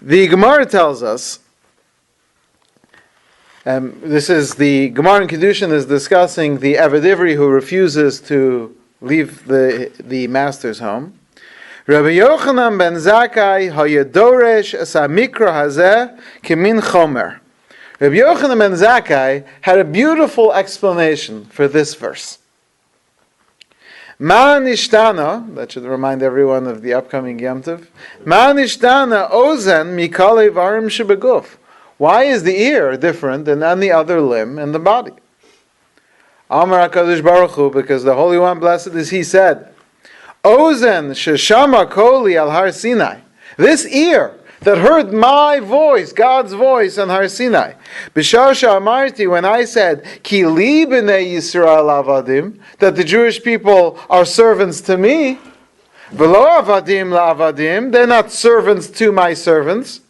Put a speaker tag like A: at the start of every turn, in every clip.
A: The Gemara tells us, this is the Gemara in Kedushin is discussing the Eved who refuses to leave the master's home. Rabbi Yochanan ben Zakkai hayadoresh esamikra hazeh kimin chomer. Rabbi Yochanan ben Zakkai had a beautiful explanation for this verse. Ma nishtana, that should remind everyone of the upcoming Yom Tov. Ma nishtana ozen mikale varim shebeguf. Why is the ear different than any other limb in the body? Amar HaKadosh Baruch Hu, because the Holy One, blessed is He, said, Ozen sheshama koli al Har Sinai. This ear that heard my voice, God's voice on Har Sinai. B'shasha amarti, when I said, Ki li b'nei Yisrael avadim, that the Jewish people are servants to me. V'lo avadim la'avadim, they're not servants to my servants.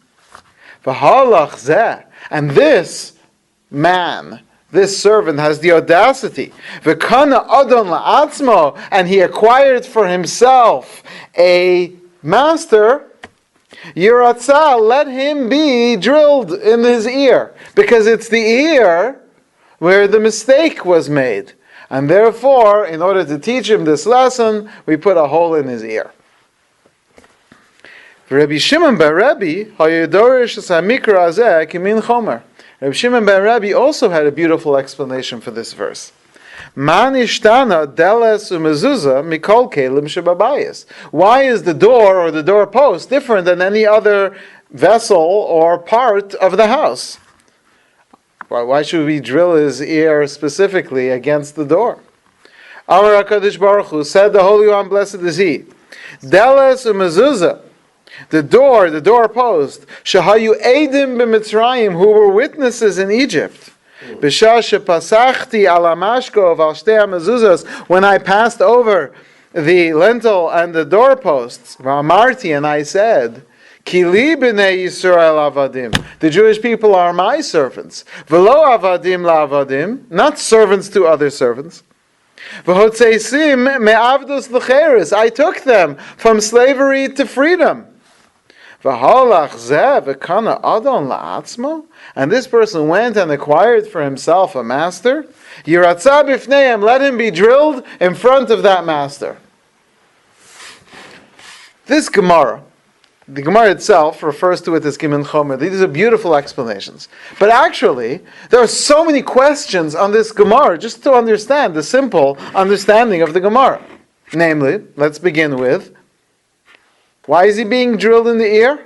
A: V'halach zeh, and this man, this servant has the audacity. V'kana adon la'atzmo, and he acquired for himself a master. Yiratzah, let him be drilled in his ear, because it's the ear where the mistake was made. And therefore, in order to teach him this lesson, we put a hole in his ear. Rabbi Shimon ben Rabbi, hayodorish samikra azeh kimin chomer. Rabbi Shimon ben Rabbi also had a beautiful explanation for this verse. Man ishtana deles umezuzah mikol kelim shebabayis. Why is the door or the doorpost different than any other vessel or part of the house? Why should we drill his ear specifically against the door? Amar HaKadosh Baruch Hu, said the Holy One, blessed is He. Deles umezuzah, the doorpost, shahayu edim b'Mitzrayim, who were witnesses in Egypt. When I passed over the lintel and the doorposts, and I said, Kili b'nei Yisrael avadim, the Jewish people are my servants. V'lo avadim la'avadim, not servants to other servants. V'hotzeisim me'avdos l'cheres, I took them from slavery to freedom. And this person went and acquired for himself a master. Yiratzah b'fneim, let him be drilled in front of that master. This Gemara, the Gemara itself refers to it as Kimin Chomer. These are beautiful explanations. But actually, there are so many questions on this Gemara just to understand the simple understanding of the Gemara. Namely, let's begin with, why is he being drilled in the ear?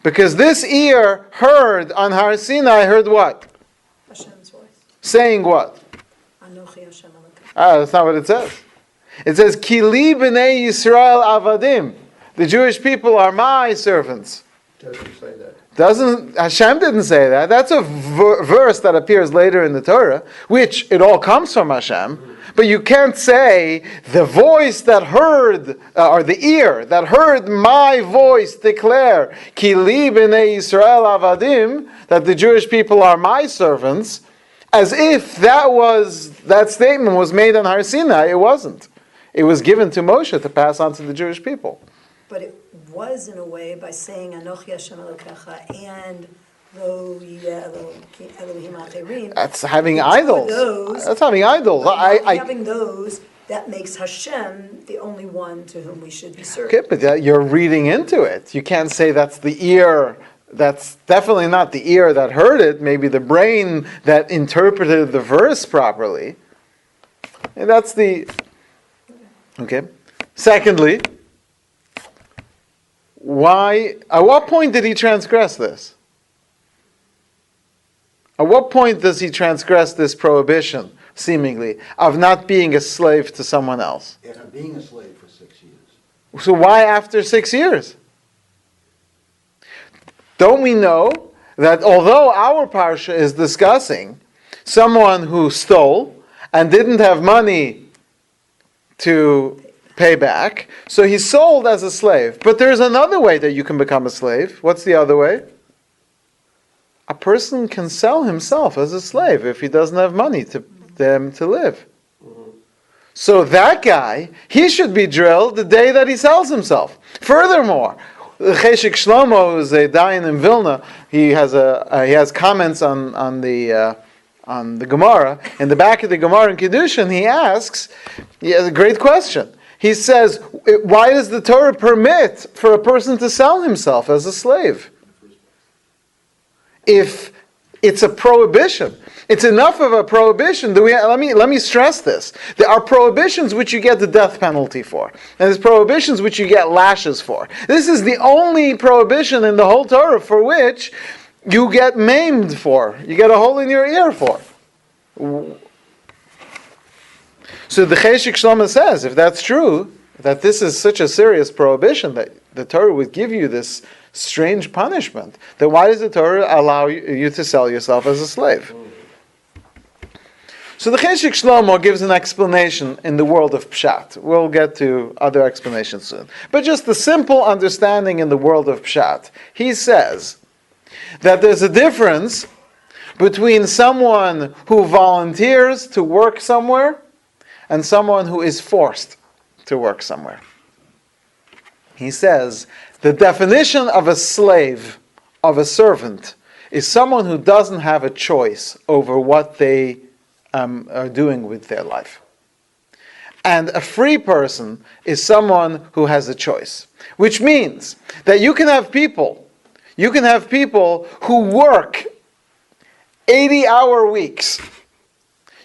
A: Because this ear heard on Har Sinai, heard what?
B: Hashem's voice.
A: Saying what?
B: Anochi Hashem Elokecha.
A: That's not what it says. It says, Ki li b'nei Yisrael avadim. The Jewish people are my servants.
C: Doesn't say that.
A: Hashem didn't say that. That's a verse that appears later in the Torah, which it all comes from Hashem. But you can't say the voice that heard, or the ear that heard my voice declare, Ki li b'nei Yisrael avadim, that the Jewish people are my servants, as if that statement was made on Har Sinai. It wasn't. It was given to Moshe to pass on to the Jewish people.
B: But it was, in a way, by saying Anochi Hashem Elokecha and Lo Yeh Elohim Acherim.
A: That's having idols. That's having idols.
B: Having those, that makes Hashem the only one to whom we should be serving.
A: Okay, but you're reading into it. You can't say that's the ear. That's definitely not the ear that heard it. Maybe the brain that interpreted the verse properly. And that's the... Okay. Secondly, why? At what point did he transgress this? At what point does he transgress this prohibition, seemingly, of not being a slave to someone else?
C: After being a slave for 6 years.
A: So why after 6 years? Don't we know that although our parsha is discussing someone who stole and didn't have money to pay back, so he's sold as a slave. But there's another way that you can become a slave. What's the other way? A person can sell himself as a slave if he doesn't have money to live. Mm-hmm. So that guy, he should be drilled the day that he sells himself. Furthermore, Cheshik Shlomo is a dayan in Vilna. He has comments on the Gemara. In the back of the Gemara in Kiddushin, he has a great question. He says, why does the Torah permit for a person to sell himself as a slave? If it's a prohibition. It's enough of a prohibition. Let me stress this. There are prohibitions which you get the death penalty for. And there's prohibitions which you get lashes for. This is the only prohibition in the whole Torah for which you get maimed for. You get a hole in your ear for. So the Cheshik Shlomo says, if that's true, that this is such a serious prohibition that the Torah would give you this strange punishment, then why does the Torah allow you to sell yourself as a slave? So the Cheshik Shlomo gives an explanation in the world of Pshat. We'll get to other explanations soon. But just the simple understanding in the world of Pshat. He says that there's a difference between someone who volunteers to work somewhere and someone who is forced to work somewhere. He says the definition of a slave, of a servant, is someone who doesn't have a choice over what they are doing with their life. And a free person is someone who has a choice. Which means that you can have people who work 80-hour weeks.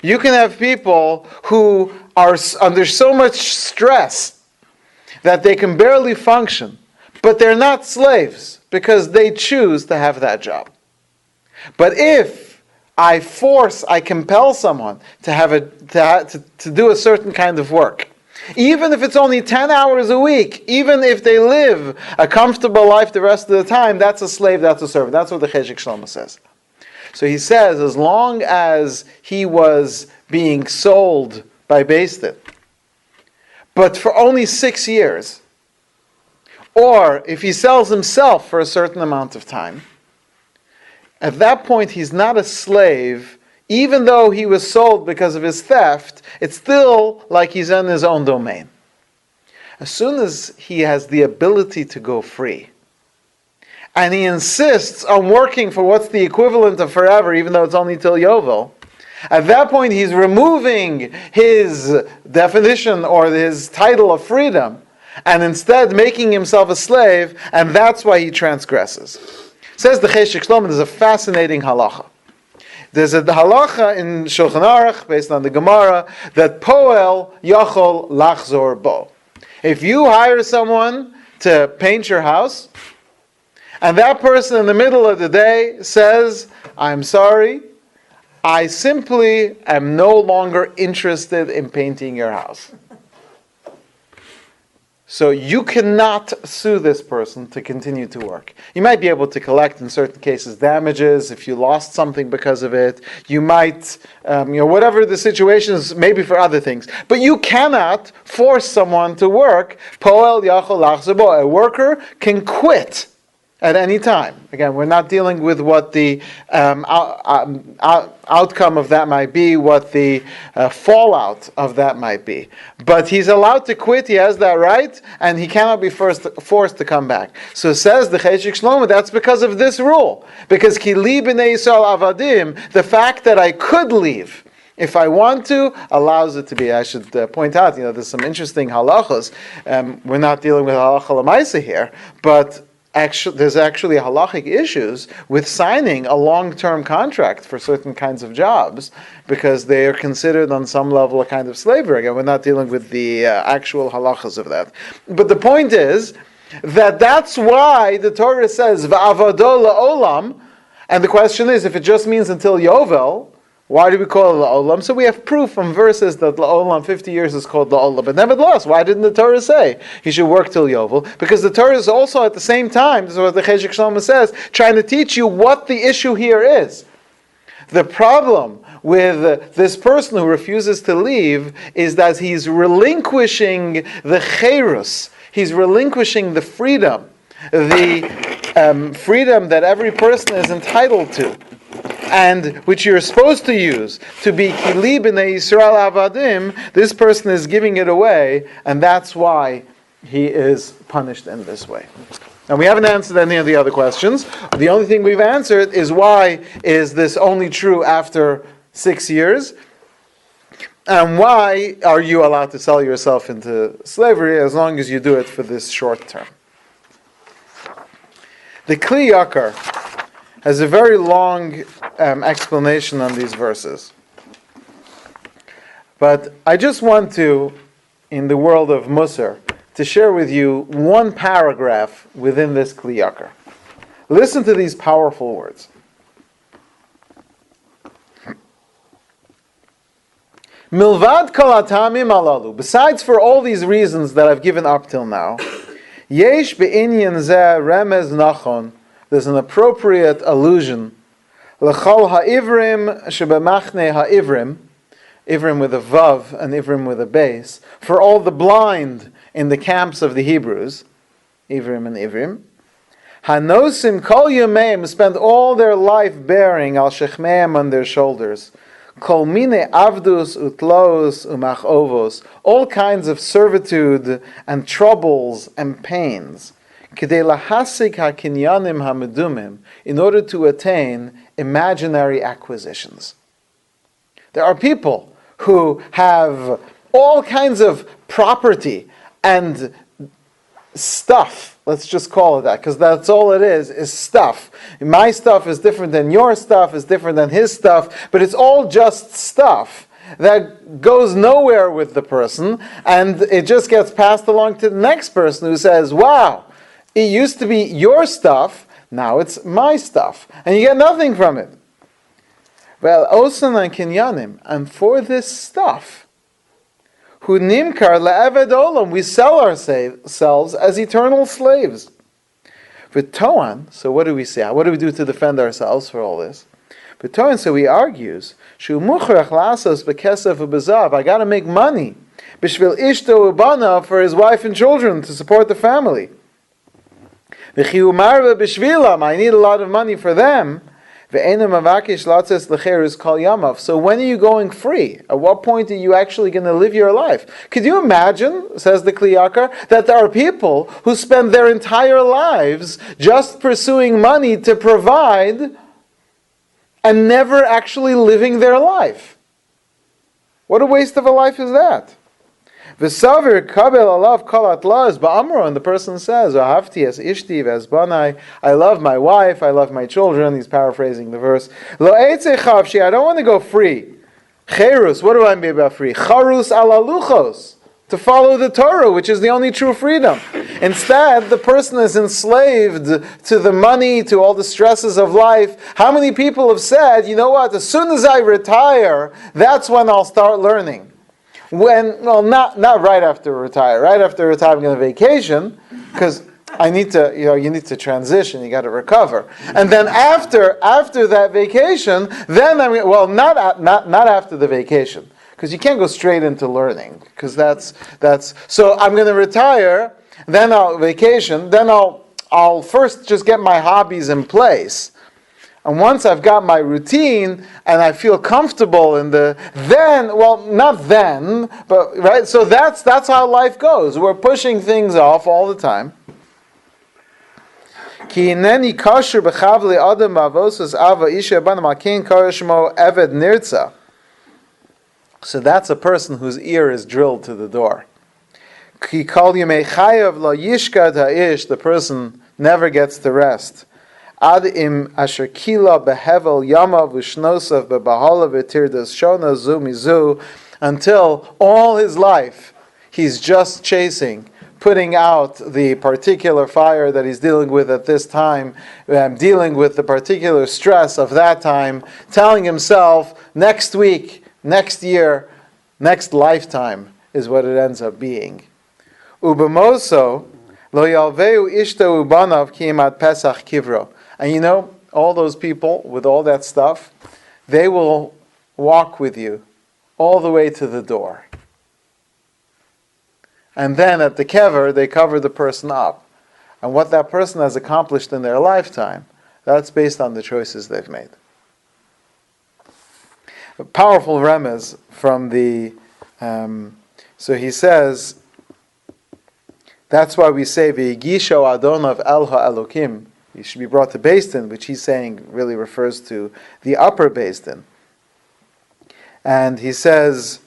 A: You can have people who are under so much stress that they can barely function, but they're not slaves because they choose to have that job. But if I compel someone to do a certain kind of work, even if it's only 10 hours a week, even if they live a comfortable life the rest of the time, that's a slave, that's a servant. That's what the Cheshik Shlomo says. So he says, as long as he was being sold by Beis Din, but for only 6 years, or if he sells himself for a certain amount of time, at that point he's not a slave. Even though he was sold because of his theft, it's still like he's in his own domain. As soon as he has the ability to go free, and he insists on working for what's the equivalent of forever, even though it's only till Yovel, at that point he's removing his definition or his title of freedom, and instead making himself a slave, and that's why he transgresses. Says the Cheshik Shlomo, there's a fascinating halacha. There's a halacha in Shulchan Aruch, based on the Gemara, that poel yachol lachzor bo. If you hire someone to paint your house, and that person in the middle of the day says, I'm sorry, I simply am no longer interested in painting your house. So you cannot sue this person to continue to work. You might be able to collect, in certain cases, damages if you lost something because of it. You might, whatever the situation is, maybe for other things. But you cannot force someone to work. Poel yachol lachzor bo. A worker can quit at any time. Again, we're not dealing with what the outcome of that might be, what the fallout of that might be. But he's allowed to quit, he has that right, and he cannot be forced to come back. So says the Cheshik Shlomo, that's because of this rule. Because ki li b'nei Yisrael avadim, the fact that I could leave, if I want to, allows it to be. I should point out, there's some interesting halachos. We're not dealing with halacha l'maisa here, but there's actually halachic issues with signing a long-term contract for certain kinds of jobs because they are considered on some level a kind of slavery. Again, we're not dealing with the actual halachas of that. But the point is that that's why the Torah says v'avado la'olam, and the question is, if it just means until Yovel, why do we call it la'olam? So we have proof from verses that la'olam, 50 years is called la'olam. But nevertheless, why didn't the Torah say he should work till Yovel? Because the Torah is also at the same time, this is what the Cheshik Shlomo says, trying to teach you what the issue here is. The problem with this person who refuses to leave is that he's relinquishing the cherus, he's relinquishing the freedom, the freedom that every person is entitled to, and which you're supposed to use to be kili b'nei Yisrael avadim. This person is giving it away, and that's why he is punished in this way. And we haven't answered any of the other questions. The only thing we've answered is why is this only true after 6 years? And why are you allowed to sell yourself into slavery as long as you do it for this short term? The Kli Yakar has a very long explanation on these verses. But I just want to, in the world of Musar, to share with you one paragraph within this Kli Yakar. Listen to these powerful words. Milvad kol hatamim alalu. Besides for all these reasons that I've given up till now, yesh be'inyan zeh remez nachon. There's an appropriate allusion. L'chol ha'ivrim shebemachne ha'ivrim. Ivrim with a vav and ivrim with a base. For all the blind in the camps of the Hebrews. Ivrim and ivrim. Hanosim kol yameim spend all their life bearing al shechmeim on their shoulders. Kol mine avdus utlaos umachovos, all kinds of servitude and troubles and pains, k'dei lahasig hakinyanim hamedumim, in order to attain imaginary acquisitions. There are people who have all kinds of property and stuff, let's just call it that, because that's all it is stuff. My stuff is different than your stuff, is different than his stuff, but it's all just stuff that goes nowhere with the person, and it just gets passed along to the next person who says, wow, it used to be your stuff, now it's my stuff, and you get nothing from it. Well, osan and kinyanim, and for this stuff, who nimkar le'eved olam, we sell ourselves as eternal slaves. V'toan, so what do we say? What do we do to defend ourselves for all this? V'toan, so he argues, shu muchrach lasos bekesef u'bezav, I got to make money, b'shvil ishto u'bana, for his wife and children, to support the family. V'chi u'marva b'shvilam, I need a lot of money for them. So when are you going free? At what point are you actually going to live your life? Could you imagine, says the Kli Yakar, that there are people who spend their entire lives just pursuing money to provide and never actually living their life? What a waste of a life is that? V'savir kabel alav kol atlas ba'amro, and the person says, "Ahavti es ishti v'esbanai." I love my wife, I love my children. He's paraphrasing the verse. Lo eitzei chavshi, I don't want to go free. Cherus, what do I mean by free? Charus ala luchos, to follow the Torah, which is the only true freedom. Instead, the person is enslaved to the money, to all the stresses of life. How many people have said, you know what? As soon as I retire, that's when I'll start learning. Not right after retire. Right after retire, I'm going to vacation, because I need to, you need to transition, you got to recover. And then after that vacation, then not after the vacation, because you can't go straight into learning, because that's, so I'm going to retire, then I'll vacation, then I'll first just get my hobbies in place. And once I've got my routine and I feel comfortable not then, but right. So that's how life goes. We're pushing things off all the time. So that's a person whose ear is drilled to the door. The person never gets to rest. Ad im asher kila behevel yamav ushnosav bebahala v'tirdas shona zu mizu, until all his life he's just chasing, putting out the particular fire that he's dealing with at this time, dealing with the particular stress of that time, telling himself next week, next year, next lifetime is what it ends up being. Ubemoso lo yalveu ishto ubanav kimat pesach kivro. And all those people with all that stuff, they will walk with you all the way to the door. And then at the kever, they cover the person up. And what that person has accomplished in their lifetime, that's based on the choices they've made. A powerful remez from the... so he says... That's why we say V'yigisho Adonav El HaElokim. He should be brought to Beis Din, which he's saying really refers to the upper Beis Din. And he says,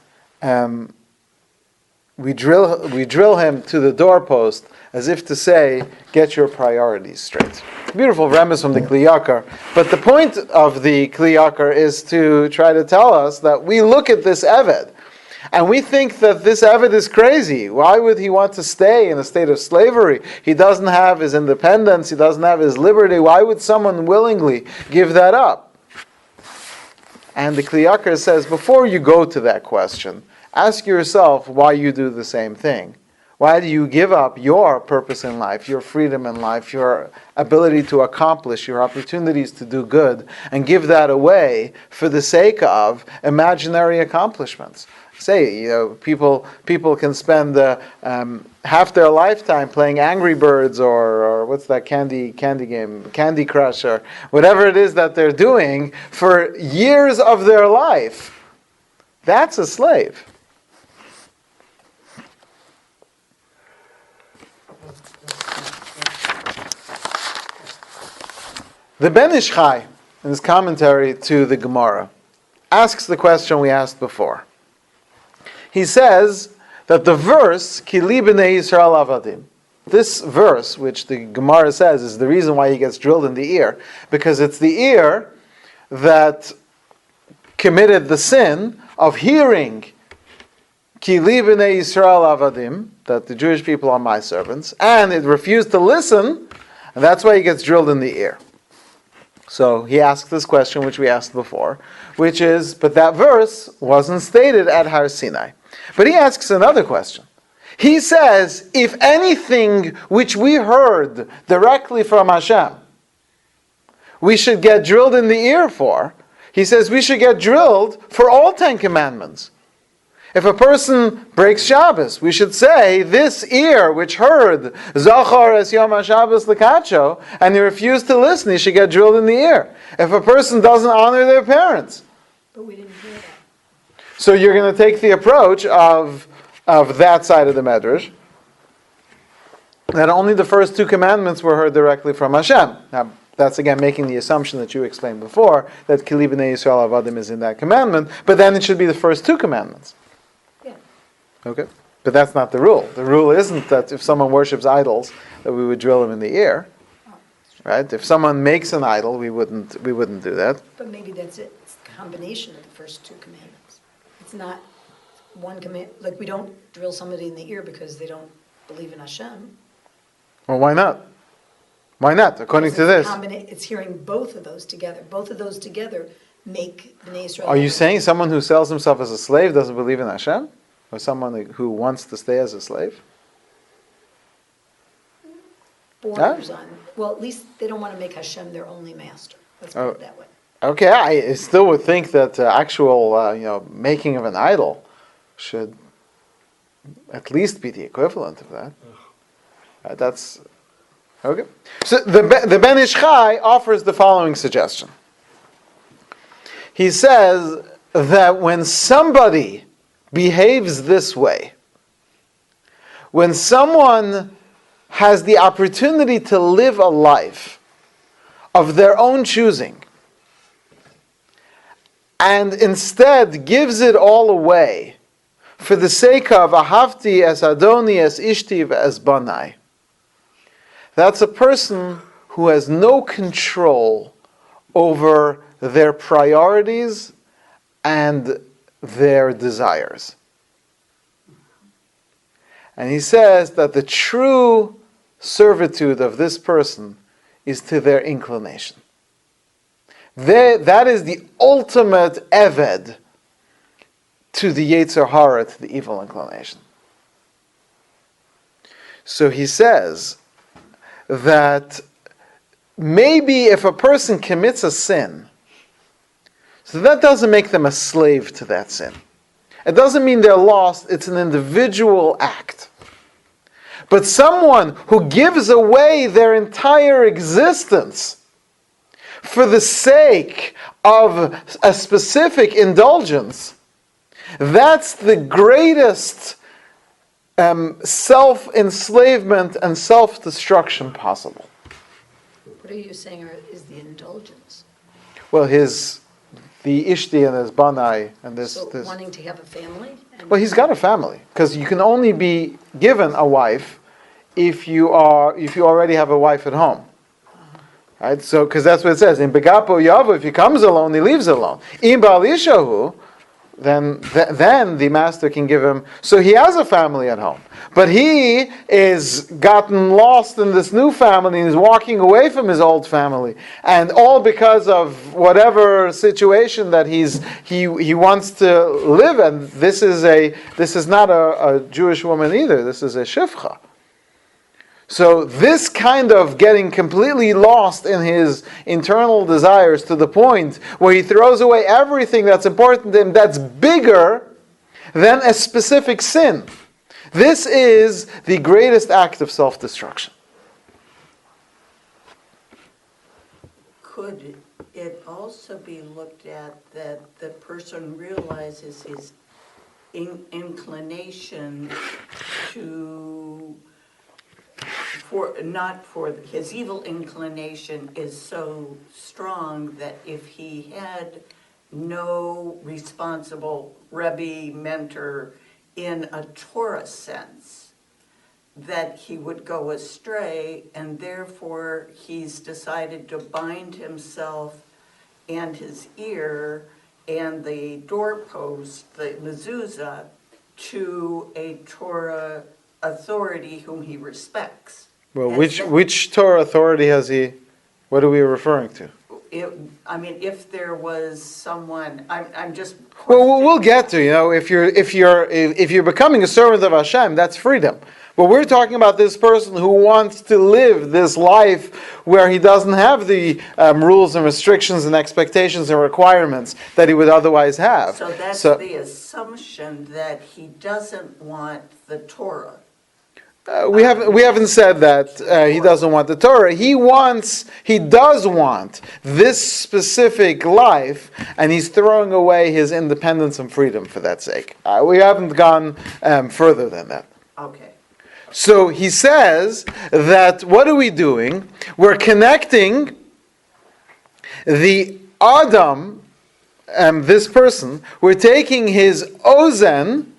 A: we drill him to the doorpost as if to say, get your priorities straight. Beautiful premise from the Kli Yakar. But the point of the Kli Yakar is to try to tell us that we look at this Eved, and we think that this Eved is crazy. Why would he want to stay in a state of slavery? He doesn't have his independence, he doesn't have his liberty. Why would someone willingly give that up? And the Kli Yakar says, before you go to that question, ask yourself why you do the same thing. Why do you give up your purpose in life, your freedom in life, your ability to accomplish, your opportunities to do good, and give that away for the sake of imaginary accomplishments? Say, people can spend half their lifetime playing Angry Birds or what's that candy game, Candy Crush, or whatever it is that they're doing for years of their life. That's a slave. The Ben Ish Chai, in his commentary to the Gemara, asks the question we asked before. He says that the verse, Ki li b'nei Yisrael avadim, this verse, which the Gemara says is the reason why he gets drilled in the ear, because it's the ear that committed the sin of hearing Ki li b'nei Yisrael avadim, that the Jewish people are my servants, and it refused to listen, and that's why he gets drilled in the ear. So he asks this question, which we asked before, which is, but that verse wasn't stated at Har Sinai. But he asks another question. He says, if anything which we heard directly from Hashem, we should get drilled in the ear for, he says we should get drilled for all 10 commandments. If a person breaks Shabbos, we should say, this ear which heard Zachar es Yom HaShabbos L'Kacho, and he refused to listen, he should get drilled in the ear. If a person doesn't honor their parents.
B: But we didn't hear that.
A: So you're going to take the approach of that side of the Medrash, that only the first 2 commandments were heard directly from Hashem. Now, that's again making the assumption that you explained before, that Ki li b'nei Yisrael avadim is in that commandment, but then it should be the first 2 commandments. Okay, but that's not the rule. The rule isn't that if someone worships idols, that we would drill him in the ear, right? If someone makes an idol, we wouldn't do that.
B: But maybe that's it. It's a combination of the first 2 commandments. It's not one command. Like we don't drill somebody in the ear because they don't believe in Hashem.
A: Well, why not? Why not? According to this,
B: it's hearing both of those together. Both of those together make the Israel.
A: Are you saying someone who sells himself as a slave doesn't believe in Hashem? Or someone who wants to stay as a slave?
B: Borders on. Well, at least they don't want to make Hashem their only master. Let's put it that way.
A: Okay, I still would think that actual making of an idol should at least be the equivalent of that. That's okay. So the Ben Ish Chai offers the following suggestion. He says that when somebody behaves this way, when someone has the opportunity to live a life of their own choosing and instead gives it all away for the sake of ahavti es adoni es ishti es banai, that's a person who has no control over their priorities and their desires. And he says that the true servitude of this person is to their inclination. That is the ultimate eved to the Yetzer Hara, to the evil inclination. So he says that maybe if a person commits a sin, so that doesn't make them a slave to that sin. It doesn't mean they're lost, it's an individual act. But someone who gives away their entire existence for the sake of a specific indulgence, that's the greatest self-enslavement and self-destruction possible.
B: What are you saying is the indulgence?
A: Well, the Ishti and his Banai and this.
B: Wanting to have a family?
A: Well, he's got a family because you can only be given a wife if you already have a wife at home. Right? So, because that's what it says in Begapo Yavu. If he comes alone, he leaves alone. In Baal Ishahu, then the master can give him. So he has a family at home, but he is gotten lost in this new family and is walking away from his old family, and all because of whatever situation that he wants to live in. This is not a Jewish woman either. This is a shifcha. So this kind of getting completely lost in his internal desires to the point where he throws away everything that's important to him, that's bigger than a specific sin. This is the greatest act of self-destruction.
D: Could it also be looked at that the person realizes his inclination to his evil inclination is so strong that if he had no responsible Rabbi mentor in a Torah sense, that he would go astray, and therefore he's decided to bind himself and his ear and the doorpost, the mezuzah, to a Torah authority whom he respects.
A: Well, which Torah authority has he? What are we referring to?
D: If there was someone, I'm just.
A: Well, we'll get to, if you're becoming a servant of Hashem, that's freedom. But we're talking about this person who wants to live this life where he doesn't have the rules and restrictions and expectations and requirements that he would otherwise have.
D: So that's the assumption that he doesn't want the Torah.
A: We haven't said that he doesn't want the Torah. He does want this specific life, and he's throwing away his independence and freedom for that sake. We haven't gone further than that.
D: Okay.
A: So he says that what are we doing? We're connecting the Adam, this person, we're taking his ozen,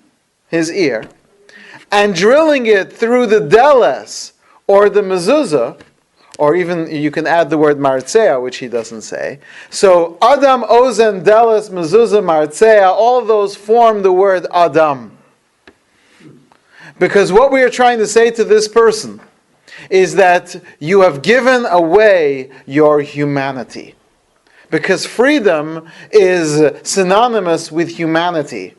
A: his ear, and drilling it through the deles, or the mezuzah, or even you can add the word martzea, which he doesn't say. So Adam, ozen, deles, mezuzah, martzea, all of those form the word Adam. Because what we are trying to say to this person is that you have given away your humanity. Because freedom is synonymous with humanity.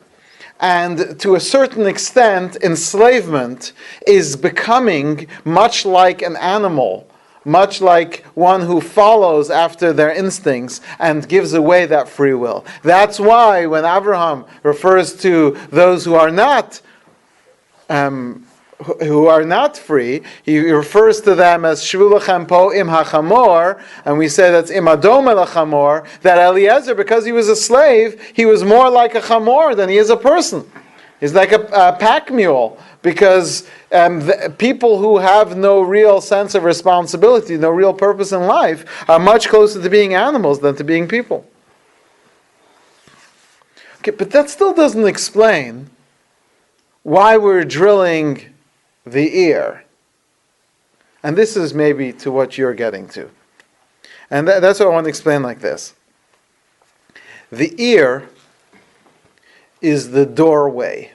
A: And to a certain extent, enslavement is becoming much like an animal, much like one who follows after their instincts and gives away that free will. That's why when Abraham refers to those who are not free, he refers to them as shvulachem po im hachamor, and we say that's im adom el hachamor, that Eliezer, because he was a slave, he was more like a chamor than he is a person. He's like a pack mule, because people who have no real sense of responsibility, no real purpose in life, are much closer to being animals than to being people. Okay, but that still doesn't explain why we're drilling the ear. And this is maybe to what you're getting to. And that's what I want to explain like this. The ear is the doorway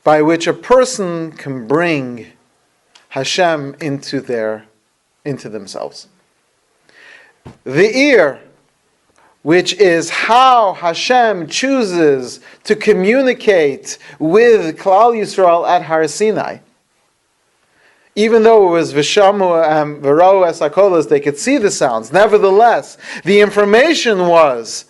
A: by which a person can bring Hashem into themselves. The ear, which is how Hashem chooses to communicate with Klal Yisrael at Har Sinai. Even though it was Vishamu V'ra'u es hakolos, they could see the sounds. Nevertheless, the information was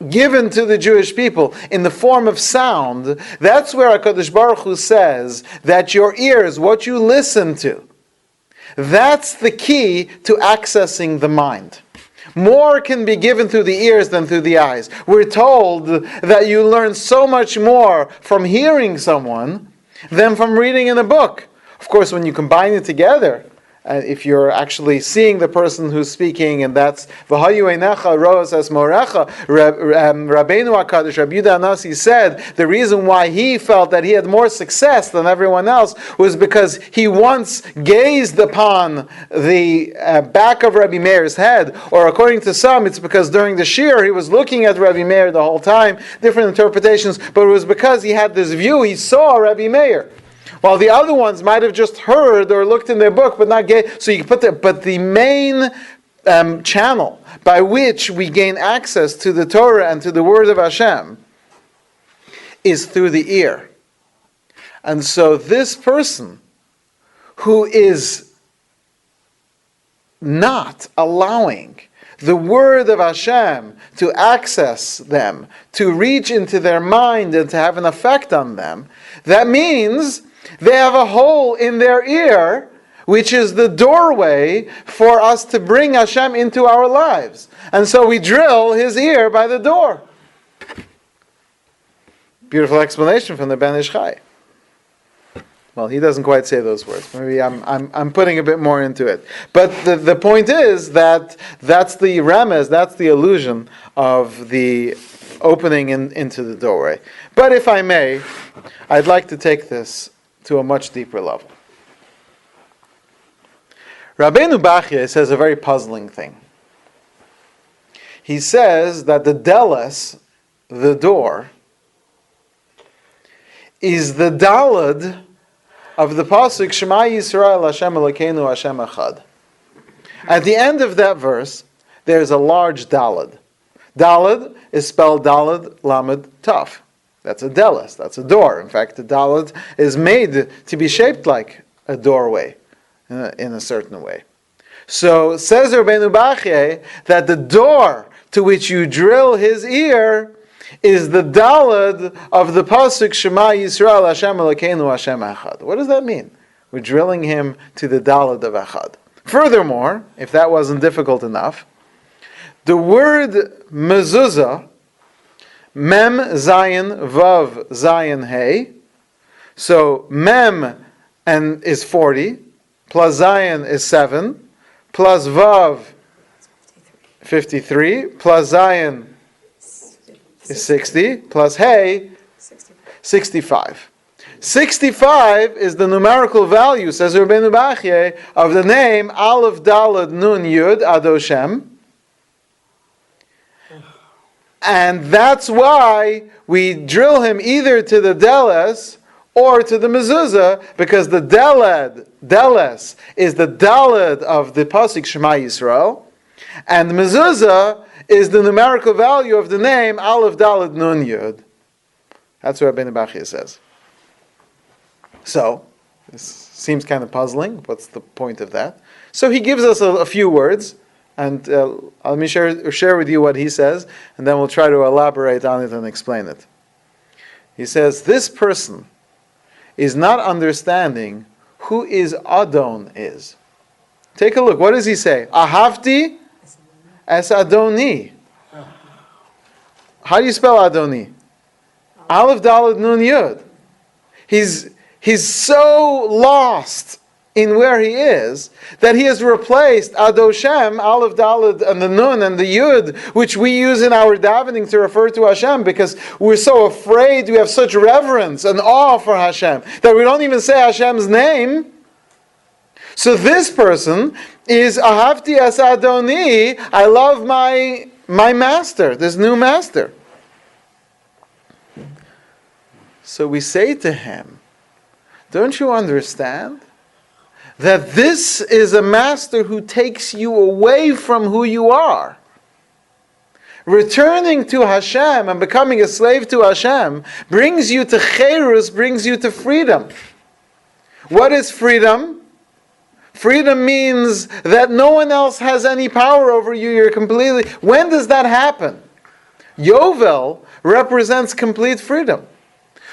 A: given to the Jewish people in the form of sound. That's where HaKadosh Baruch Hu says that your ears, what you listen to, that's the key to accessing the mind. More can be given through the ears than through the eyes. We're told that you learn so much more from hearing someone than from reading in a book. Of course, when you combine it together, if you're actually seeing the person who's speaking, and that's V'hayu einecha ro'as es morecha, Rabbeinu HaKadosh, Rabbi Yehuda Anasi said the reason why he felt that he had more success than everyone else was because he once gazed upon the back of Rabbi Meir's head, or according to some, it's because during the shir he was looking at Rabbi Meir the whole time, different interpretations, but it was because he had this view, he saw Rabbi Meir. While the other ones might have just heard or looked in their book, but not get. So you put but the main channel by which we gain access to the Torah and to the Word of Hashem is through the ear. And so this person who is not allowing the Word of Hashem to access them, to reach into their mind and to have an effect on them, that means they have a hole in their ear, which is the doorway for us to bring Hashem into our lives. And so we drill his ear by the door. Beautiful explanation from the Ben Ish Chai. Well, he doesn't quite say those words. Maybe I'm putting a bit more into it. But the point is that that's the remez, that's the illusion of the opening into the doorway. But if I may, I'd like to take this to a much deeper level. Rabbeinu Bachya says a very puzzling thing. He says that the deles, the door, is the dalad of the pasuk Shema Yisrael Hashem Elokeinu Hashem Echad. At the end of that verse, there's a large dalad. Dalad is spelled dalad lamed taf. That's a deles, that's a door. In fact, the dalad is made to be shaped like a doorway in a certain way. So says Rabbeinu Bachya that the door to which you drill his ear is the dalad of the pasuk Shema Yisrael Hashem Elokeinu Hashem Echad. What does that mean? We're drilling him to the dalad of Echad. Furthermore, if that wasn't difficult enough, the word mezuzah, mem zayin vav zayin hey, so mem and is 40, plus zayin is 7, plus vav 53, plus zayin is 60, plus hey 65. 65 is the numerical value, says Rabbeinu Bachya, of the name Aleph Dalad Nun Yud Adoshem. And that's why we drill him either to the deles or to the mezuzah, because the deles is the dalad of the pasuk Shema Yisrael, and the mezuzah is the numerical value of the name Aleph Dalad Nun Yud. That's what Rabbeinu Bachya says. So, this seems kind of puzzling. What's the point of that? So he gives us a few words, and let me share with you what he says, and then we'll try to elaborate on it and explain it. He says, this person is not understanding who is Adon is. Take a look. What does he say? Ahavti es Adoni. How do you spell Adoni? Aleph Dalad Nun Yud. He's so lost in where he is that he has replaced Adoshem, Aleph Dalad, and the Nun and the Yud, which we use in our davening to refer to Hashem, because we're so afraid, we have such reverence and awe for Hashem that we don't even say Hashem's name. So this person is Ahavti es Adoni. I love my master, this new master. So we say to him, don't you understand that this is a master who takes you away from who you are? Returning to Hashem and becoming a slave to Hashem brings you to cherus, brings you to freedom. What is freedom? Freedom means that no one else has any power over you. You're completely... When does that happen? Yovel represents complete freedom.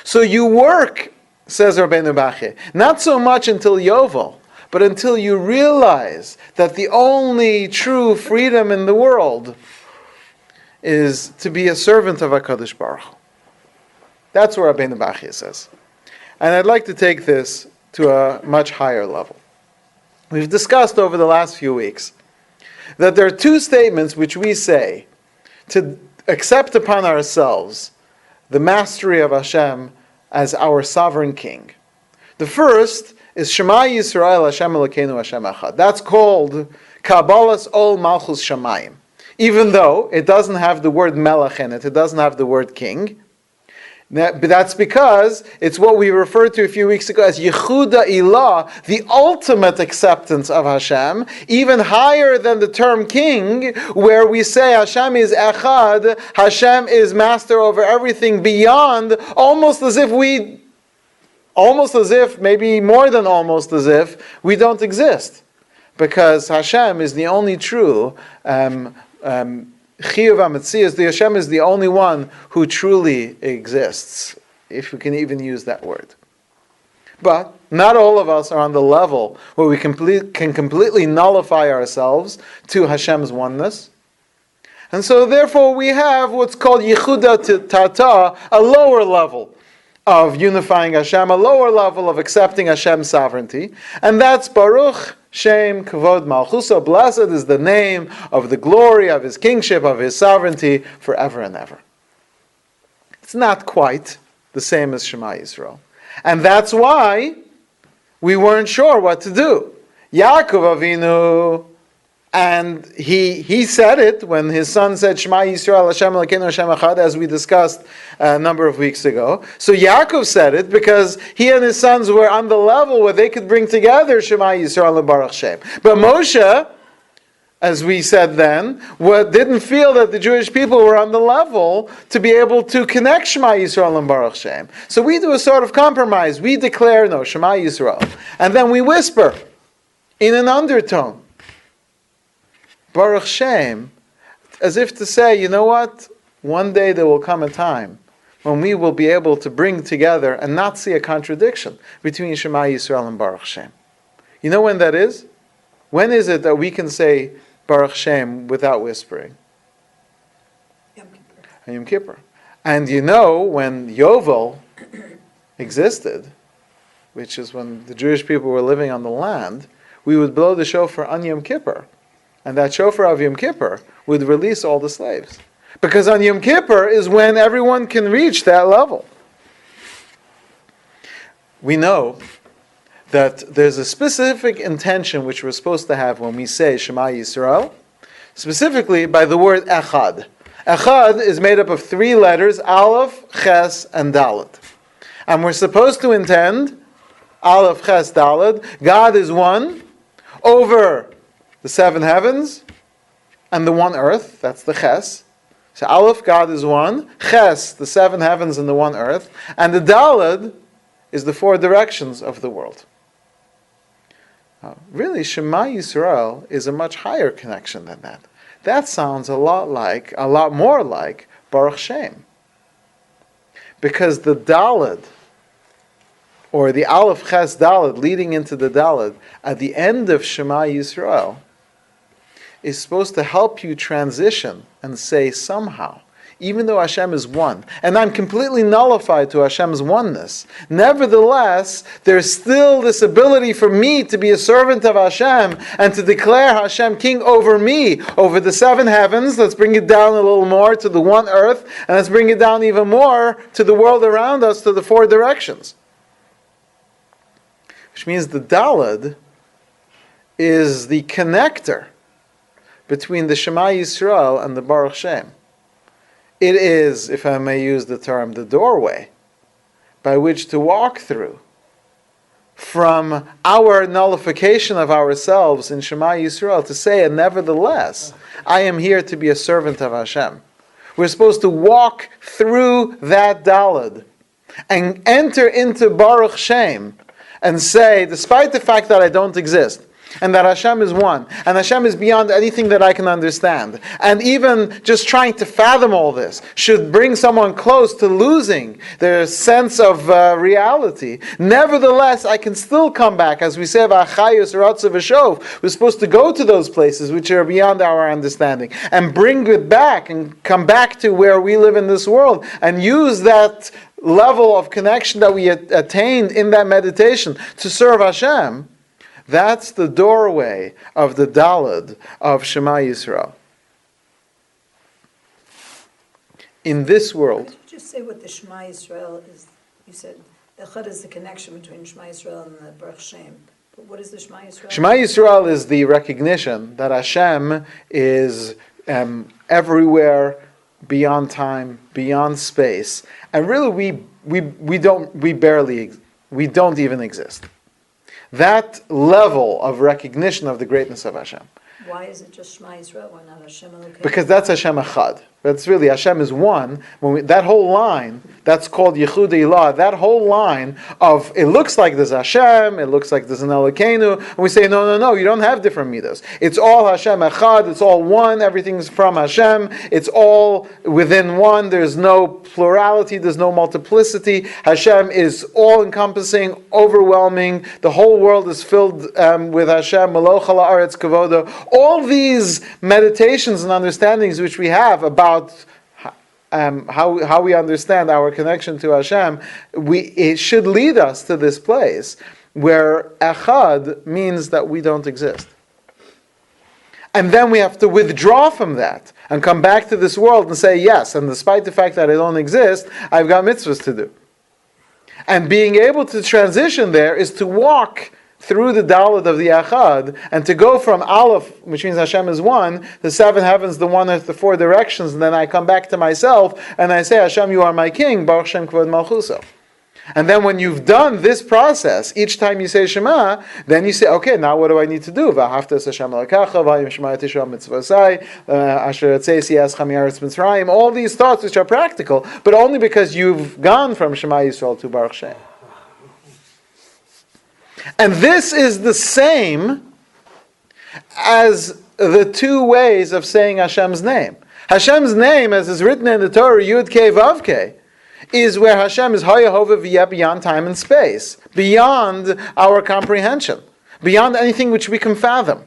A: So you work, says Rabbeinu Bachya, not so much until Yovel, But until you realize that the only true freedom in the world is to be a servant of HaKadosh Baruch Hu. That's what Rabbeinu Bachya says. And I'd like to take this to a much higher level. We've discussed over the last few weeks that there are two statements which we say to accept upon ourselves the mastery of Hashem as our sovereign king. The first is Shema Yisrael Hashem Elokeinu Hashem Echad. That's called Kabbalas Ol Malchus Shamayim. Even though it doesn't have the word melech in it, it doesn't have the word king. But that's because it's what we referred to a few weeks ago as Yehuda Ilah, the ultimate acceptance of Hashem, even higher than the term king, where we say Hashem is Echad, Hashem is master over everything beyond, almost as if, maybe more than almost as if, we don't exist. Because Hashem is the only true Chiyuv HaMetzias, the Hashem is the only one who truly exists, if we can even use that word. But not all of us are on the level where we can completely nullify ourselves to Hashem's oneness. And so therefore we have what's called Yehuda Tata, a lower level of unifying Hashem, a lower level of accepting Hashem's sovereignty. And that's Baruch Shem Kavod Malchuso. Blessed is the name of the glory of His kingship, of His sovereignty, forever and ever. It's not quite the same as Shema Yisrael. And that's why we weren't sure what to do. Yaakov Avinu, and he said it when his son said, Shema Yisrael Hashem Elokeinu Hashem Echad, as we discussed a number of weeks ago. So Yaakov said it because he and his sons were on the level where they could bring together Shema Yisrael and Baruch Shem. But Moshe, as we said then, didn't feel that the Jewish people were on the level to be able to connect Shema Yisrael and Baruch Shem. So we do a sort of compromise. We declare, no, Shema Yisrael. And then we whisper in an undertone, Baruch Shem, as if to say, you know what? One day there will come a time when we will be able to bring together and not see a contradiction between Shema Yisrael and Baruch Shem. You know when that is? When is it that we can say Baruch Shem without whispering? Yom Kippur. And you know when Yovel existed, which is when the Jewish people were living on the land, we would blow the shofar on Yom Kippur. And that shofar of Yom Kippur would release all the slaves. Because on Yom Kippur is when everyone can reach that level. We know that there's a specific intention which we're supposed to have when we say Shema Yisrael, specifically by the word Echad. Echad is made up of three letters, Aleph, Ches, and Dalet. And we're supposed to intend, Aleph, Ches, Dalet, God is one over the seven heavens and the one earth, that's the Ches. So Aleph, God is one. Ches, the seven heavens and the one earth. And the Daled is the four directions of the world. Really, Shema Yisrael is a much higher connection than that. That sounds a lot more like Baruch Shem. Because the Daled, or the Aleph, Ches, Daled, leading into the Daled, at the end of Shema Yisrael, is supposed to help you transition and say somehow, even though Hashem is one, and I'm completely nullified to Hashem's oneness, nevertheless, there's still this ability for me to be a servant of Hashem and to declare Hashem king over me, over the seven heavens. Let's bring it down a little more to the one earth, and let's bring it down even more to the world around us, to the four directions. Which means the Daled is the connector between the Shema Yisrael and the Baruch Shem. It is, if I may use the term, the doorway by which to walk through from our nullification of ourselves in Shema Yisrael to say, and nevertheless, I am here to be a servant of Hashem. We're supposed to walk through that Daled and enter into Baruch Shem and say, despite the fact that I don't exist, and that Hashem is one, and Hashem is beyond anything that I can understand. And even just trying to fathom all this should bring someone close to losing their sense of reality. Nevertheless, I can still come back, as we say, V'achayus Ratzav V'shov. We're supposed to go to those places which are beyond our understanding, and bring it back, and come back to where we live in this world, and use that level of connection that we attained in that meditation to serve Hashem. That's the doorway of the Daled of Shema Yisrael. In this world,
B: Could you just say what the Shema Yisrael is? You said Echad is the connection between Shema Yisrael and the Baruch Shem. But what is the Shema Yisrael?
A: Shema Yisrael is the recognition that Hashem is everywhere, beyond time, beyond space, and really we don't even exist. That level of recognition of the greatness of Hashem.
B: Why is it just Shema Yisrael? Why not Hashem Elokeinu?
A: Because that's Hashem Echad. That's really, Hashem is one. That whole line, that's called Yichud Ilah. That whole line of, it looks like there's Hashem, it looks like there's an Elokeinu, and we say, no, you don't have different midas. It's all Hashem Echad, it's all one, everything's from Hashem, it's all within one, there's no plurality, there's no multiplicity. Hashem is all-encompassing, overwhelming, the whole world is filled with Hashem, Maloch ha'aretz kavodo. All these meditations and understandings which we have about how we understand our connection to Hashem, it should lead us to this place where Echad means that we don't exist. And then we have to withdraw from that and come back to this world and say, yes, and despite the fact that I don't exist, I've got mitzvahs to do. And being able to transition there is to walk through the Dalet of the Echad, and to go from Aleph, which means Hashem is one, the seven heavens, the one earth, the four directions, and then I come back to myself, and I say, Hashem, you are my king, Baruch Shem Kvod Malchuso. And then when you've done this process, each time you say Shema, then you say, okay, now what do I need to do? V'ahavtas Hashem Elokecha, v'ayim Shema Yisrael mitzvosai, asher etzeisi escham yaretz Mitzrayim, all these thoughts which are practical, but only because you've gone from Shema Yisrael to Baruch Shem. And this is the same as the two ways of saying Hashem's name. Hashem's name, as is written in the Torah, Yud Kei Vav Kei, is where Hashem is Hayahova V'yeh, beyond time and space, beyond our comprehension, beyond anything which we can fathom.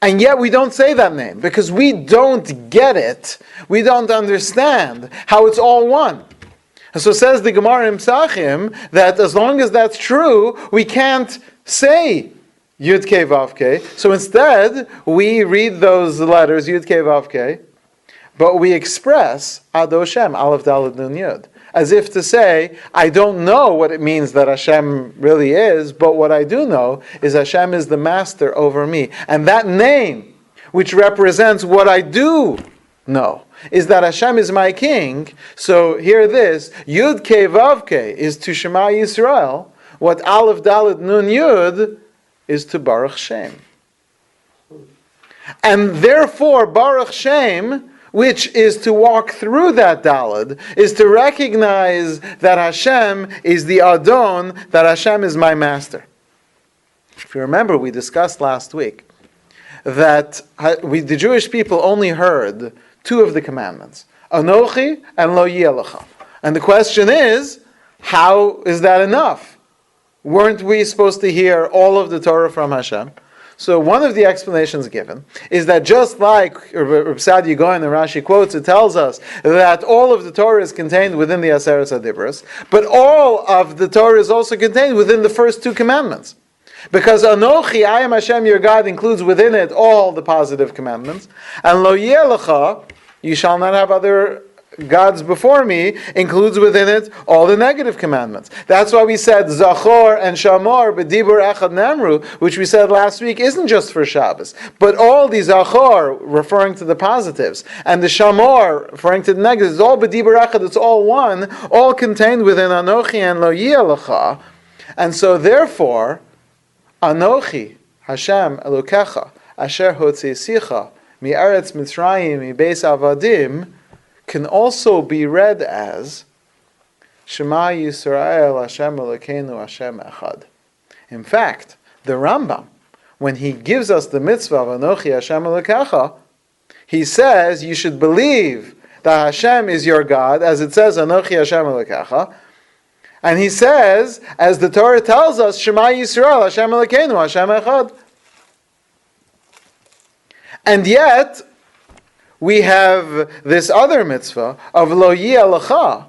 A: And yet we don't say that name, because we don't get it, we don't understand how it's all one. And so says the Gemara in Psachim that as long as that's true, we can't say Yud Kei Vav Kei. So instead, we read those letters, Yud Kei Vav Kei, but we express Ado Shem, Aleph Daled Nun Yud. As if to say, I don't know what it means that Hashem really is, but what I do know is Hashem is the master over me. And that name, which represents what I do know, is that Hashem is my king. So hear this, Yud Kei Vav Kei is to Shema Yisrael, what Aleph Daled Nun Yud is to Baruch Shem. And therefore Baruch Shem, which is to walk through that Daled, is to recognize that Hashem is the Adon, that Hashem is my master. If you remember, we discussed last week that the Jewish people only heard two of the commandments, Anochi and Lo Yeh Lecha. And the question is, how is that enough? Weren't we supposed to hear all of the Torah from Hashem? So one of the explanations given is that just like Reb Sadi Goyen and Rashi quotes, it tells us that all of the Torah is contained within the Aseret HaDibros, but all of the Torah is also contained within the first two commandments. Because Anochi, I am Hashem your God, includes within it all the positive commandments, and Lo Yeh Lecha, you shall not have other gods before me, includes within it all the negative commandments. That's why we said Zachor and Shamor b'dibur echad nemru, which we said last week isn't just for Shabbos, but all the Zachor referring to the positives and the Shamor referring to the negatives, it's all b'dibur echad, it's all one, all contained within Anochi and Lo Yeh Lecha. And so therefore, Anochi, Hashem Elokecha, Asher Hotzeisicha, Mi'aretz Mitzrayim, Mi'beis Avadim, can also be read as Shema Yisrael Hashem Elokeinu Hashem Echad. In fact, The Rambam, when he gives us the mitzvah of Anochi Hashem Elokecha, he says you should believe that Hashem is your God, as it says Anochi Hashem Elokecha. And he says, as the Torah tells us, Shema Yisrael, Hashem Elokeinu, Hashem Echad. And yet, we have this other mitzvah of Lo Yeh Lecha.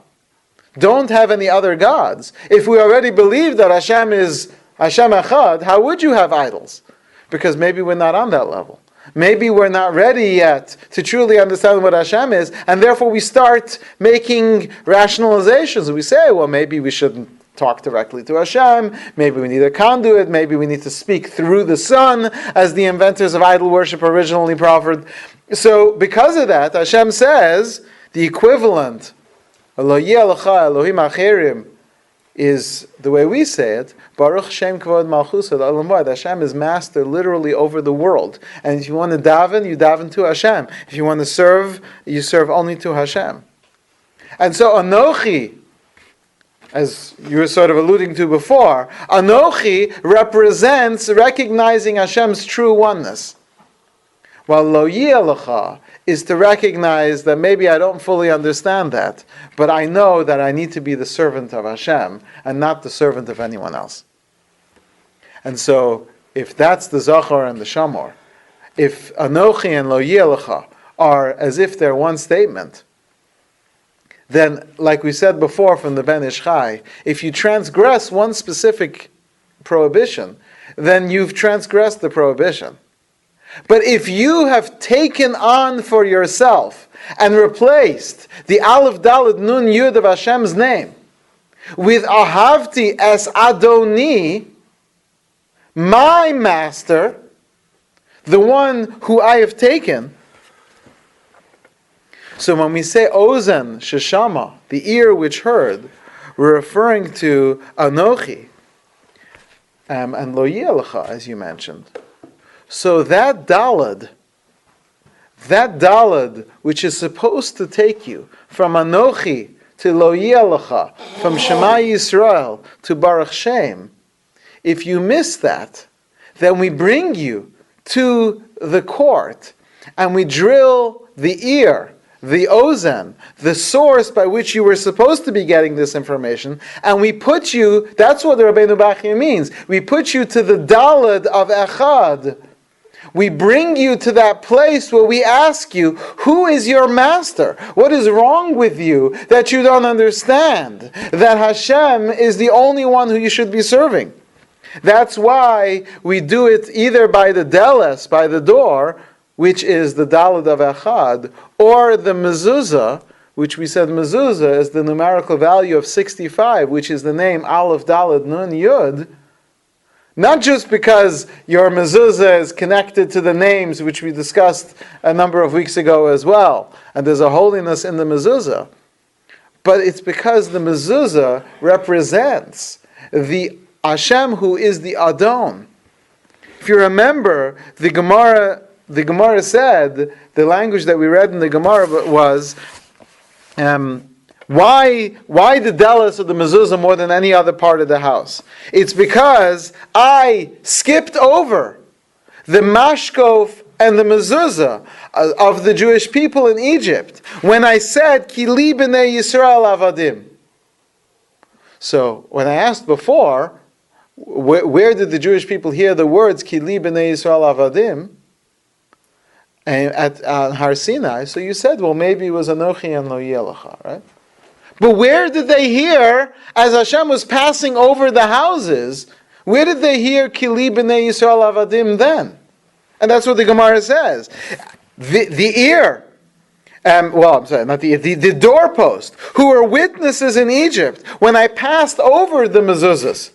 A: Don't have any other gods. If we already believe that Hashem is Hashem Echad, how would you have idols? Because maybe we're not on that level. Maybe we're not ready yet to truly understand what Hashem is, and therefore we start making rationalizations. We say, well, maybe we shouldn't talk directly to Hashem, maybe we need a conduit, maybe we need to speak through the sun, as the inventors of idol worship originally proffered. So, because of that, Hashem says, the equivalent, Lo Yeh Lecha Elohim Acherim, is the way we say it, Baruch Shem Kavod Malchus Olam Va'ad. Hashem is master literally over the world. And if you want to daven, you daven to Hashem. If you want to serve, you serve only to Hashem. And so Anochi, as you were sort of alluding to before, Anochi represents recognizing Hashem's true oneness. While Lo Yeh Lecha is to recognize that maybe I don't fully understand that, but I know that I need to be the servant of Hashem and not the servant of anyone else. And so, if that's the Zachor and the Shamor, if Anochi and Lo Yeh Lecha are as if they're one statement, then, like we said before from the Ben Ish Chai, if you transgress one specific prohibition, then you've transgressed the prohibition. But if you have taken on for yourself and replaced the Aleph Daled Nun Yud of Hashem's name with Ahavti as Adoni, my master, the one who I have taken. So when we say Ozen Sheshama, the ear which heard, we're referring to Anochi and Lo Yeh Lecha, as you mentioned. So that dalad, which is supposed to take you from Anochi to Lo Yeh Lecha, from Shema Yisrael to Baruch Shem, if you miss that, then we bring you to the court and we drill the ear, the ozen, the source by which you were supposed to be getting this information, and we put you, that's what the Rabbeinu Bachya means, we put you to the dalad of Echad. We bring you to that place where we ask you, who is your master? What is wrong with you that you don't understand that Hashem is the only one who you should be serving? That's why we do it either by the deles, by the door, which is the dalad of Echad, or the mezuzah, which we said mezuzah is the numerical value of 65, which is the name Aleph Dalad Nun Yud. Not just because your mezuzah is connected to the names which we discussed a number of weeks ago as well, and there's a holiness in the mezuzah, but it's because the mezuzah represents the Hashem who is the Adon. If you remember, the Gemara said, the language that we read in the Gemara was, why the delis of the mezuzah more than any other part of the house? It's because I skipped over the mashkof and the mezuzah of the Jewish people in Egypt when I said, Ki li b'nei Yisrael avadim. So, when I asked before, where did the Jewish people hear the words, Ki li b'nei Yisrael avadim? At Har Sinai, so you said, well, maybe it was Anochi and Lo Yeh Lecha, right? But where did they hear, as Hashem was passing over the houses, where did they hear Ki li b'nei Yisrael avadim then? And that's what the Gemara says. The ear, I'm sorry, not the ear, the doorpost, who were witnesses in Egypt, when I passed over the mezuzahs,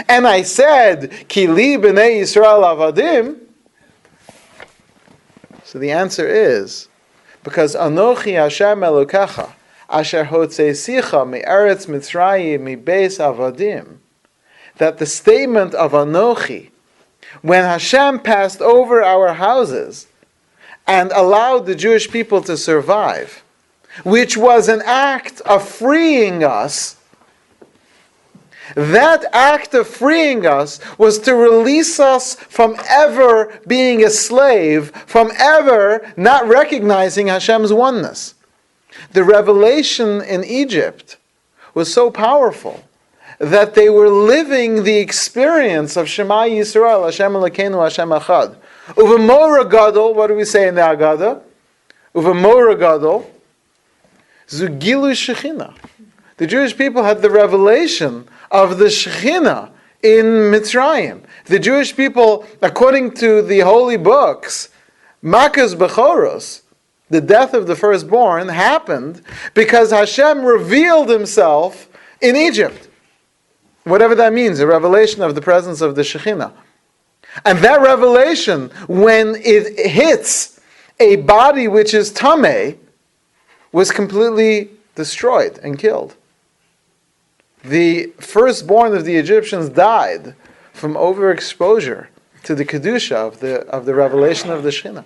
A: and I said, Ki li b'nei Yisrael avadim, so the answer is, because Anochi Hashem Elokecha, Asher Hotzeisicha me'eretz Mitzrayim mi'beis avadim, that the statement of Anochi, when Hashem passed over our houses and allowed the Jewish people to survive, which was an act of freeing us, That act of freeing us was to release us from ever being a slave, from ever not recognizing Hashem's oneness. The revelation in Egypt was so powerful that they were living the experience of Shema Yisrael, Hashem Elokeinu, Hashem Echad. Uvemora Gadol, what do we say in the Agada? Uvemora Gadol, Zugilu Shechina. The Jewish people had the revelation of the Shechina in Mitzrayim. The Jewish people, according to the holy books, Makas Bechoros, the death of the firstborn, happened because Hashem revealed himself in Egypt. Whatever that means, a revelation of the presence of the Shekhinah. And that revelation, when it hits a body which is Tameh, was completely destroyed and killed. The firstborn of the Egyptians died from overexposure to the Kedusha of the revelation of the Shekhinah.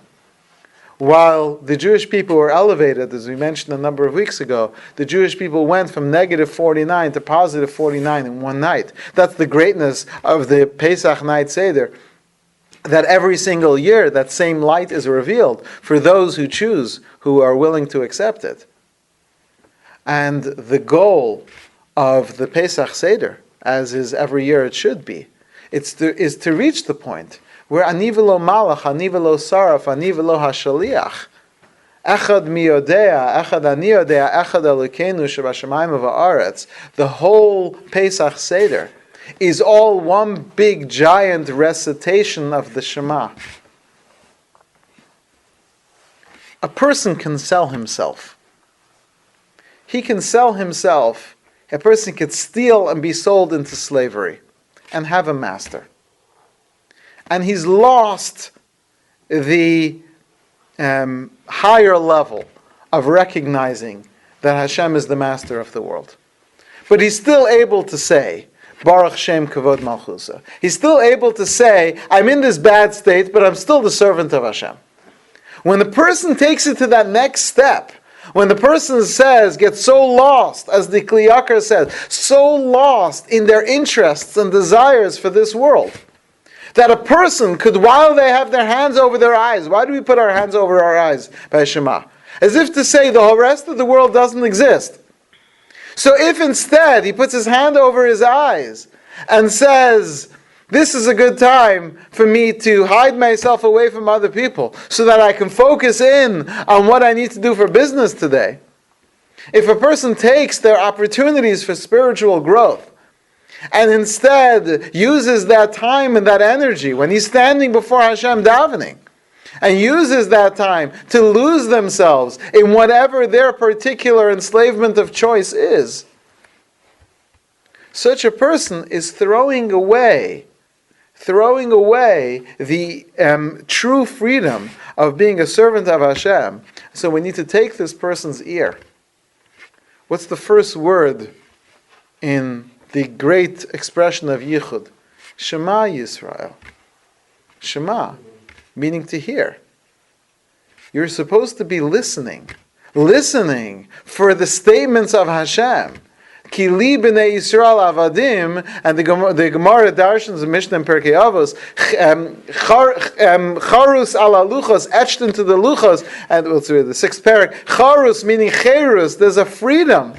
A: While the Jewish people were elevated, as we mentioned a number of weeks ago, the Jewish people went from negative 49 to positive 49 in one night. That's the greatness of the Pesach night Seder, that every single year that same light is revealed for those who choose, who are willing to accept it. And the goal of the Pesach Seder, as is every year it should be, is to reach the point where ani v'lo malach, ani v'lo saraf, ani v'lo hashaliach, echad mi yodea, echad ani yodea, echad Elokeinu shebashamayim v'haaretz, the whole Pesach Seder is all one big giant recitation of the Shema. A person can sell himself. He can sell himself. A person could steal and be sold into slavery and have a master. And he's lost the higher level of recognizing that Hashem is the master of the world. But he's still able to say, Baruch Shem Kavod Malchusa. He's still able to say, I'm in this bad state, but I'm still the servant of Hashem. When the person takes it to that next step, when the person gets so lost, as the Kli Yakar says, so lost in their interests and desires for this world, that a person could, while they have their hands over their eyes, why do we put our hands over our eyes by Shema? As if to say the whole rest of the world doesn't exist. So if instead he puts his hand over his eyes and says, this is a good time for me to hide myself away from other people so that I can focus in on what I need to do for business today. If a person takes their opportunities for spiritual growth and instead uses that time and that energy when he's standing before Hashem davening, and uses that time to lose themselves in whatever their particular enslavement of choice is, such a person is throwing away the true freedom of being a servant of Hashem. So we need to take this person's ear. What's the first word in the great expression of Yichud? Shema Yisrael. Shema, meaning to hear. You're supposed to be listening for the statements of Hashem. Ki li b'nei Yisrael avadim, and the Gemara Darshans and Mishnah and Perkei Avos, charus ala luchos, etched into the luchos, and we'll see the sixth parak, charus meaning cherus, there's a freedom.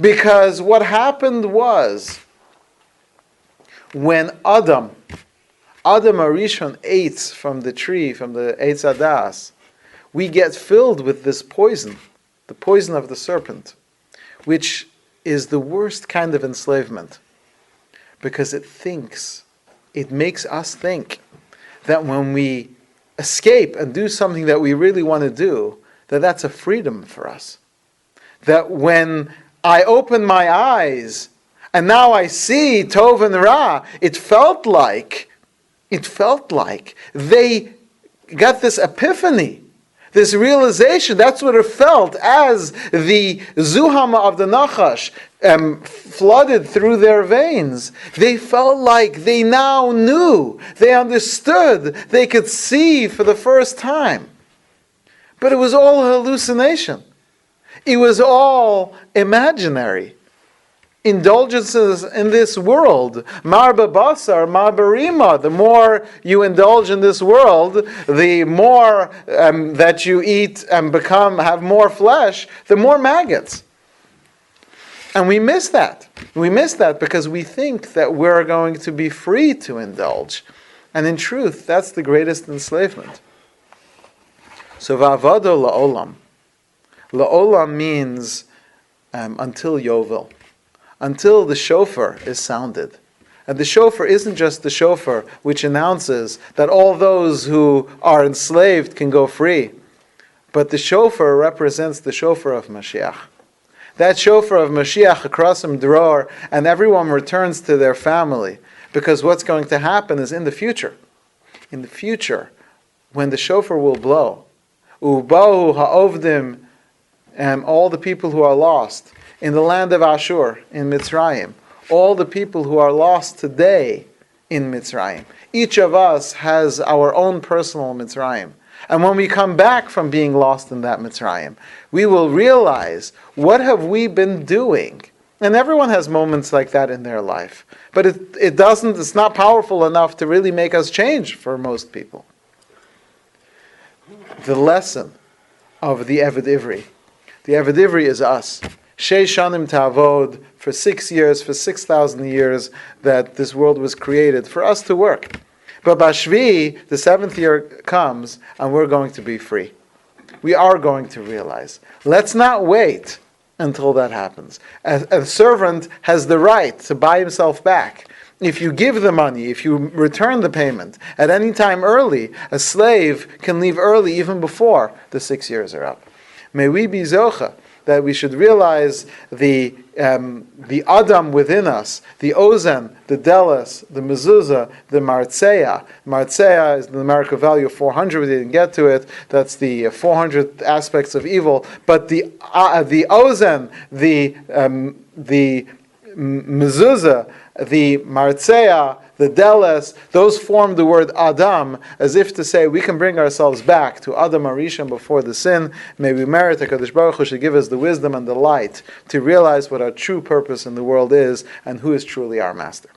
A: Because what happened was, when Adam Arishon ate from the tree, from the Eitz Hadas, we get filled with this poison, the poison of the serpent, which is the worst kind of enslavement, because it makes us think that when we escape and do something that we really want to do, that's a freedom for us. That when I open my eyes and now I see Tov and Ra, it felt like they got this epiphany, this realization. That's what it felt as the Zuhama of the Nachash flooded through their veins. They felt like they now knew, they understood, they could see for the first time. But it was all hallucination. It was all imaginary. indulgences in this world. Marba basar, marba rima. The more you indulge in this world, the more that you eat and have more flesh, the more maggots. And we miss that. We miss that because we think that we're going to be free to indulge. And in truth, that's the greatest enslavement. So va'avado la'olam. La'olam means until Yovel. Until the shofar is sounded. And the shofar isn't just the shofar which announces that all those who are enslaved can go free. But the shofar represents the shofar of Mashiach. That shofar of Mashiach across him dror, and everyone returns to their family. Because what's going to happen is in the future, when the shofar will blow, ubahu ha'ovdim, all the people who are lost, in the land of Ashur, in Mitzrayim, all the people who are lost today in Mitzrayim. Each of us has our own personal Mitzrayim. And when we come back from being lost in that Mitzrayim, we will realize, what have we been doing? And everyone has moments like that in their life. But it's not powerful enough to really make us change for most people. The lesson of the Eved Ivri. The Eved Ivri is us. Sheish shanim ta'avod, for 6 years, for 6,000 years that this world was created, for us to work. But Bashvi, the 7th year comes, and we're going to be free. We are going to realize. Let's not wait until that happens. A servant has the right to buy himself back. If you give the money, if you return the payment at any time early, a slave can leave early even before the 6 years are up. May we be zocha that we should realize the Adam within us, the Ozen, the Delos, the Mezuzah, the Martzeya. Martzeya is the numerical value of 400. We didn't get to it. That's the 400 aspects of evil. But the Ozen, the Mezuzah, the Martzeya, the Deles, those form the word Adam, as if to say we can bring ourselves back to Adam Arishon before the sin. May we merit HaKadosh Baruch Hu should give us the wisdom and the light to realize what our true purpose in the world is and who is truly our master.